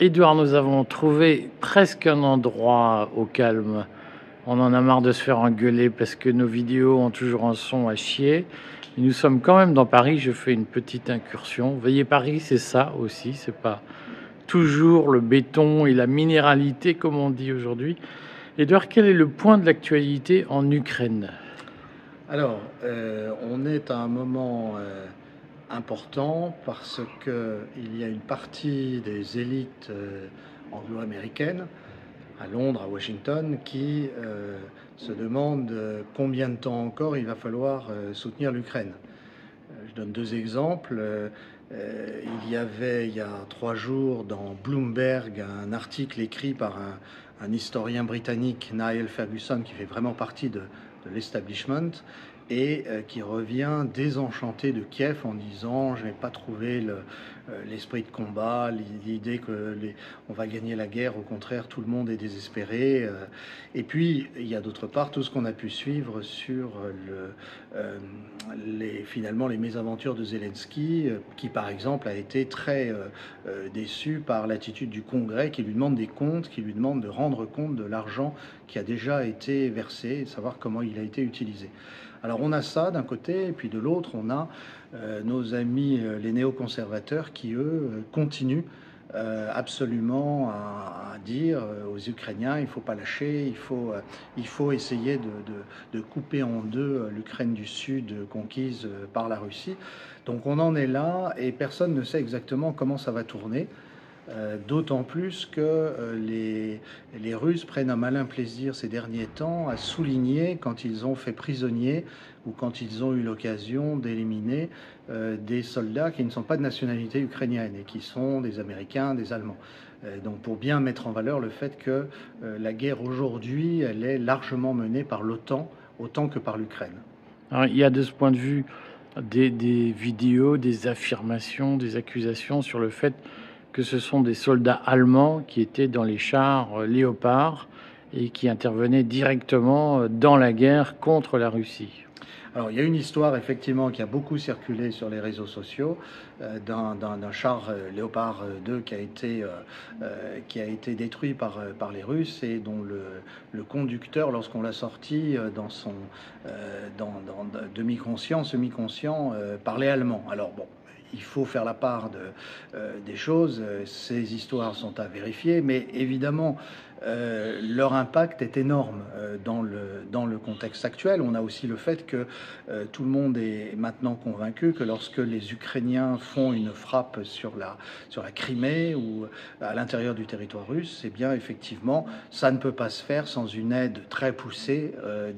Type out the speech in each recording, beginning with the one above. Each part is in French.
Édouard, nous avons trouvé presque un endroit au calme. On en a marre de se faire engueuler parce que nos vidéos ont toujours un son à chier. Et nous sommes quand même dans Paris. Je fais une petite incursion. Vous voyez, Paris, c'est ça aussi. C'est pas toujours le béton et la minéralité comme on dit aujourd'hui. Édouard, quel est le point de l'actualité en Ukraine? Alors, on est à un moment important parce qu'il y a une partie des élites anglo-américaines, à Londres, à Washington, qui se demandent combien de temps encore il va falloir soutenir l'Ukraine. Je donne deux exemples. Il y avait, il y a 3 jours, dans Bloomberg, un article écrit par un historien britannique, Niall Ferguson, qui fait vraiment partie de l'establishment, et qui revient désenchanté de Kiev en disant je n'ai pas trouvé l'esprit de combat, l'idée que on va gagner la guerre, au contraire tout le monde est désespéré. Et puis il y a d'autre part tout ce qu'on a pu suivre sur finalement les mésaventures de Zelensky, qui par exemple a été très déçu par l'attitude du Congrès qui lui demande des comptes, qui lui demande de rendre compte de l'argent qui a déjà été versé et de savoir comment il a été utilisé. Alors on a ça d'un côté, et puis de l'autre on a nos amis les néoconservateurs qui eux continuent absolument à dire aux Ukrainiens il ne faut pas lâcher, il faut essayer de couper en deux l'Ukraine du Sud conquise par la Russie. Donc on en est là et personne ne sait exactement comment ça va tourner. D'autant plus que les Russes prennent un malin plaisir ces derniers temps à souligner quand ils ont fait prisonnier ou quand ils ont eu l'occasion d'éliminer des soldats qui ne sont pas de nationalité ukrainienne et qui sont des Américains, des Allemands. Donc pour bien mettre en valeur le fait que la guerre aujourd'hui, elle est largement menée par l'OTAN, autant que par l'Ukraine. Alors, il y a de ce point de vue des vidéos, des affirmations, des accusations sur le fait que ce sont des soldats allemands qui étaient dans les chars Léopard et qui intervenaient directement dans la guerre contre la Russie. Alors, il y a une histoire effectivement qui a beaucoup circulé sur les réseaux sociaux d'un char Léopard 2 qui a été détruit par les Russes et dont le conducteur, lorsqu'on l'a sorti dans demi-conscient, semi-conscient, parlait allemand. Alors bon, il faut faire la part des choses. Ces histoires sont à vérifier, mais évidemment, leur impact est énorme dans le contexte actuel. On a aussi le fait que tout le monde est maintenant convaincu que lorsque les Ukrainiens font une frappe sur la Crimée ou à l'intérieur du territoire russe, eh bien effectivement, ça ne peut pas se faire sans une aide très poussée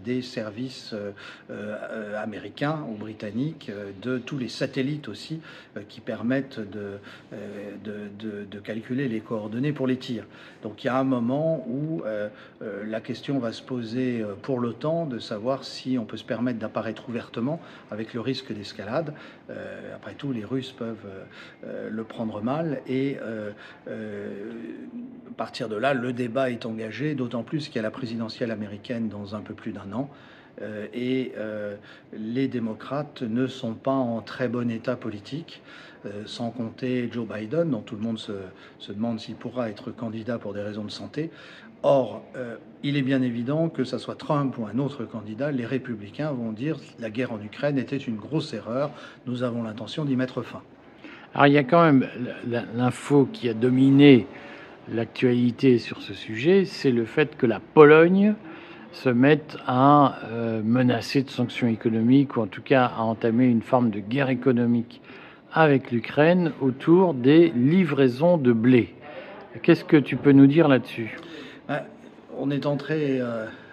des services américains ou britanniques, de tous les satellites aussi qui permettent de calculer les coordonnées pour les tirs. Donc il y a un moment où la question va se poser pour l'OTAN de savoir si on peut se permettre d'apparaître ouvertement avec le risque d'escalade. Après tout, les Russes peuvent le prendre mal et à partir de là, le débat est engagé, d'autant plus qu'il y a la présidentielle américaine dans un peu plus d'un an. Et les démocrates ne sont pas en très bon état politique, sans compter Joe Biden, dont tout le monde se demande s'il pourra être candidat pour des raisons de santé. Or, il est bien évident que ce soit Trump ou un autre candidat, les républicains vont dire la guerre en Ukraine était une grosse erreur, nous avons l'intention d'y mettre fin. Alors il y a quand même l'info qui a dominé l'actualité sur ce sujet, c'est le fait que la Pologne se mette à menacer de sanctions économiques, ou en tout cas à entamer une forme de guerre économique avec l'Ukraine autour des livraisons de blé. Qu'est-ce que tu peux nous dire là-dessus? On est entré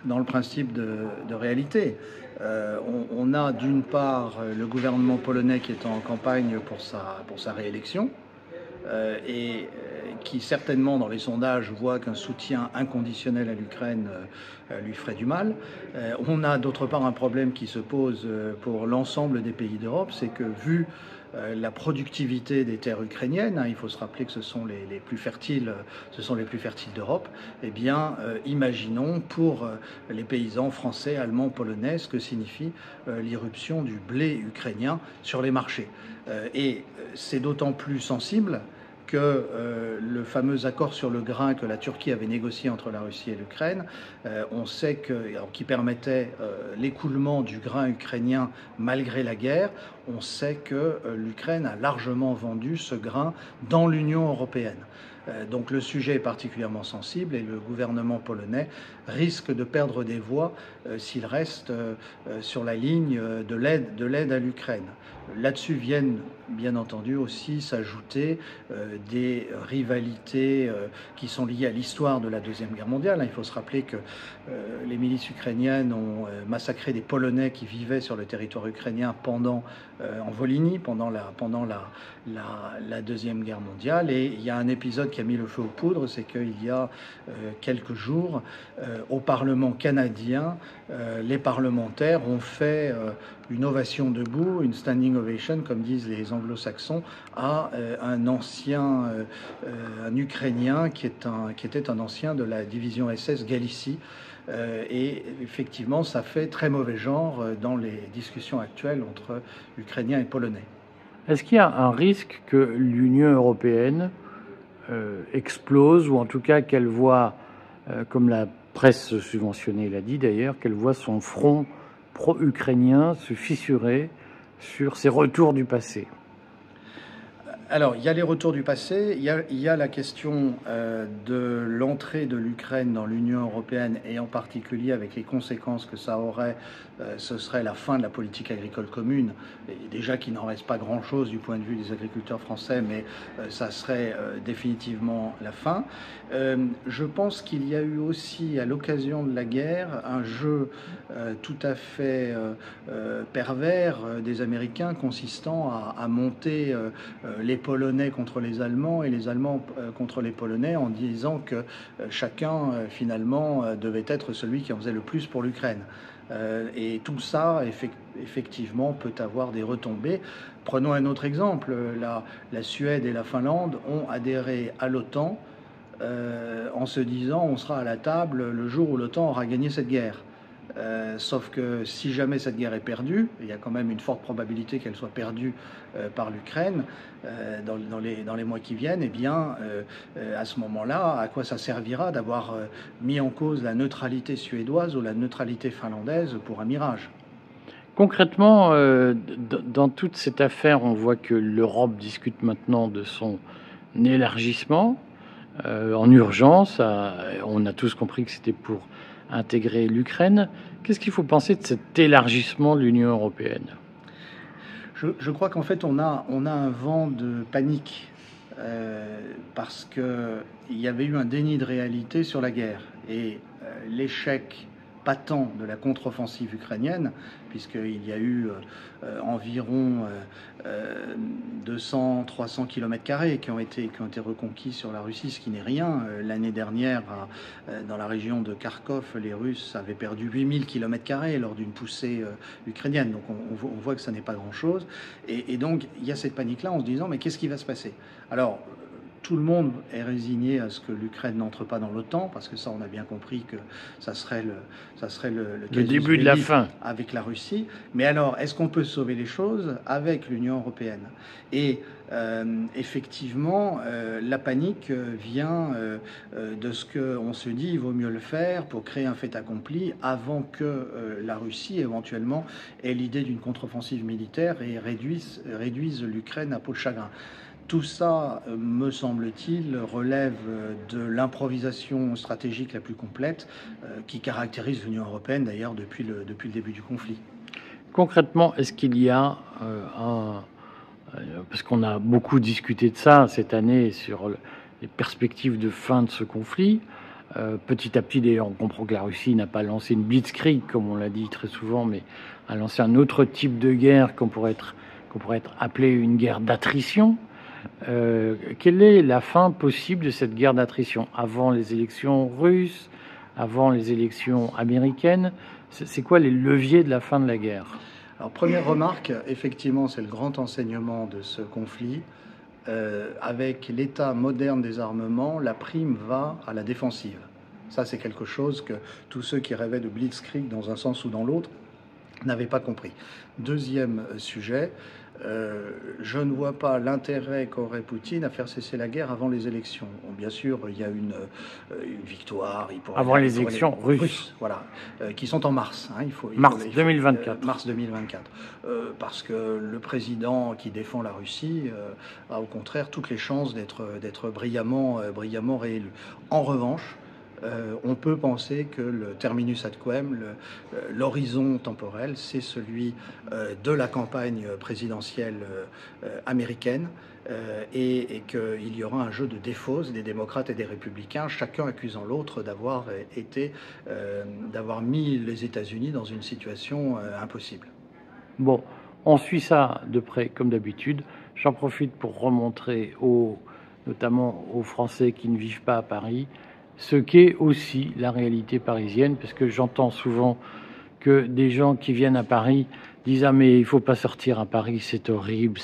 dans le principe de réalité. On a d'une part le gouvernement polonais qui est en campagne pour sa réélection, et qui certainement dans les sondages voit qu'un soutien inconditionnel à l'Ukraine lui ferait du mal. On a d'autre part un problème qui se pose pour l'ensemble des pays d'Europe, c'est que vu la productivité des terres ukrainiennes, il faut se rappeler que ce sont les plus fertiles, d'Europe, eh bien imaginons pour les paysans français, allemands, polonais, ce que signifie l'irruption du blé ukrainien sur les marchés. Et c'est d'autant plus sensible que le fameux accord sur le grain que la Turquie avait négocié entre la Russie et l'Ukraine, on sait qui permettait l'écoulement du grain ukrainien malgré la guerre, on sait que l'Ukraine a largement vendu ce grain dans l'Union européenne. Donc le sujet est particulièrement sensible et le gouvernement polonais risque de perdre des voix s'il reste sur la ligne de l'aide à l'Ukraine. Là-dessus viennent bien entendu aussi s'ajouter des rivalités qui sont liées à l'histoire de la Deuxième Guerre mondiale. Il faut se rappeler que les milices ukrainiennes ont massacré des Polonais qui vivaient sur le territoire ukrainien en Volhynie pendant la Deuxième Guerre mondiale. Et il y a un épisode qui a mis le feu aux poudres, c'est qu'il y a quelques jours, au Parlement canadien, les parlementaires ont fait une ovation debout, une standing ovation, comme disent les anglo-saxons, à un Ukrainien qui était un ancien de la division SS Galicie. Et effectivement, ça fait très mauvais genre dans les discussions actuelles entre Ukrainiens et Polonais. Est-ce qu'il y a un risque que l'Union européenne explose, ou en tout cas qu'elle voit, comme la presse subventionnée l'a dit d'ailleurs, qu'elle voit son front pro-ukrainien se fissurer sur ses retours du passé? Alors, il y a les retours du passé, il y a la question de l'entrée de l'Ukraine dans l'Union européenne, et en particulier avec les conséquences que ça aurait, ce serait la fin de la politique agricole commune, et déjà qu'il n'en reste pas grand-chose du point de vue des agriculteurs français, mais ça serait définitivement la fin. Je pense qu'il y a eu aussi, à l'occasion de la guerre, un jeu tout à fait pervers des Américains consistant à monter les Polonais contre les Allemands et les Allemands contre les Polonais, en disant que chacun finalement devait être celui qui en faisait le plus pour l'Ukraine. Et tout ça, effectivement, peut avoir des retombées. Prenons un autre exemple. La Suède et la Finlande ont adhéré à l'OTAN en se disant on sera à la table le jour où l'OTAN aura gagné cette guerre. Sauf que si jamais cette guerre est perdue, il y a quand même une forte probabilité qu'elle soit perdue par l'Ukraine dans les mois qui viennent, et bien à ce moment-là, à quoi ça servira d'avoir mis en cause la neutralité suédoise ou la neutralité finlandaise pour un mirage? Concrètement, dans toute cette affaire, on voit que l'Europe discute maintenant de son élargissement en urgence. On a tous compris que c'était pour intégrer l'Ukraine. Qu'est-ce qu'il faut penser de cet élargissement de l'Union européenne? Je crois qu'en fait, on a un vent de panique parce qu'il y avait eu un déni de réalité sur la guerre. Et l'échec patent de la contre-offensive ukrainienne, puisqu'il y a eu environ 200-300 km² qui ont été reconquis sur la Russie, ce qui n'est rien. L'année dernière, dans la région de Kharkov, les Russes avaient perdu 8000 km² lors d'une poussée ukrainienne. Donc on voit que ça n'est pas grand-chose. Et donc il y a cette panique-là en se disant, mais qu'est-ce qui va se passer? Alors, tout le monde est résigné à ce que l'Ukraine n'entre pas dans l'OTAN, parce que ça, on a bien compris que ça serait le début de la fin avec la Russie. Mais alors, est-ce qu'on peut sauver les choses avec l'Union européenne? Et effectivement, la panique vient de ce qu'on se dit, il vaut mieux le faire pour créer un fait accompli avant que la Russie, éventuellement, ait l'idée d'une contre-offensive militaire et réduise l'Ukraine à peau de chagrin. Tout ça, me semble-t-il, relève de l'improvisation stratégique la plus complète qui caractérise l'Union européenne, d'ailleurs, depuis le début du conflit. Concrètement, est-ce qu'il y a parce qu'on a beaucoup discuté de ça cette année sur les perspectives de fin de ce conflit, petit à petit, d'ailleurs, on comprend que la Russie n'a pas lancé une blitzkrieg, comme on l'a dit très souvent, mais a lancé un autre type de guerre qu'on pourrait être appelé une guerre d'attrition. Quelle est la fin possible de cette guerre d'attrition? Avant les élections russes, avant les élections américaines, c'est quoi les leviers de la fin de la guerre? Alors, première remarque, effectivement, c'est le grand enseignement de ce conflit. Avec l'état moderne des armements, la prime va à la défensive. Ça, c'est quelque chose que tous ceux qui rêvaient de blitzkrieg dans un sens ou dans l'autre n'avaient pas compris. Deuxième sujet, Je ne vois pas l'intérêt qu'aurait Poutine à faire cesser la guerre avant les élections. Bon, bien sûr, il y a une victoire. Avant les élections russes. Voilà, qui sont en mars. Hein, mars 2024. Mars 2024. Parce que le président qui défend la Russie a au contraire toutes les chances d'être brillamment réélu. En revanche, on peut penser que le terminus ad quem, l'horizon temporel, c'est celui de la campagne présidentielle américaine et qu'il y aura un jeu de défausse des démocrates et des républicains, chacun accusant l'autre d'avoir mis les États-Unis dans une situation impossible. Bon, on suit ça de près comme d'habitude. J'en profite pour remontrer notamment aux Français qui ne vivent pas à Paris, ce qu'est aussi la réalité parisienne, parce que j'entends souvent que des gens qui viennent à Paris disent « Ah mais il ne faut pas sortir à Paris, c'est horrible,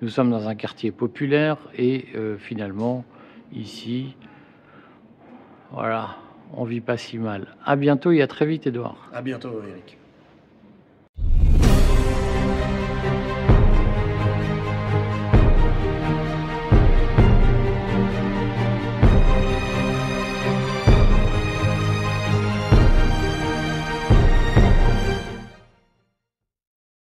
nous sommes dans un quartier populaire » et finalement, ici, voilà, on vit pas si mal. À bientôt et à très vite, Édouard. À bientôt, Eric.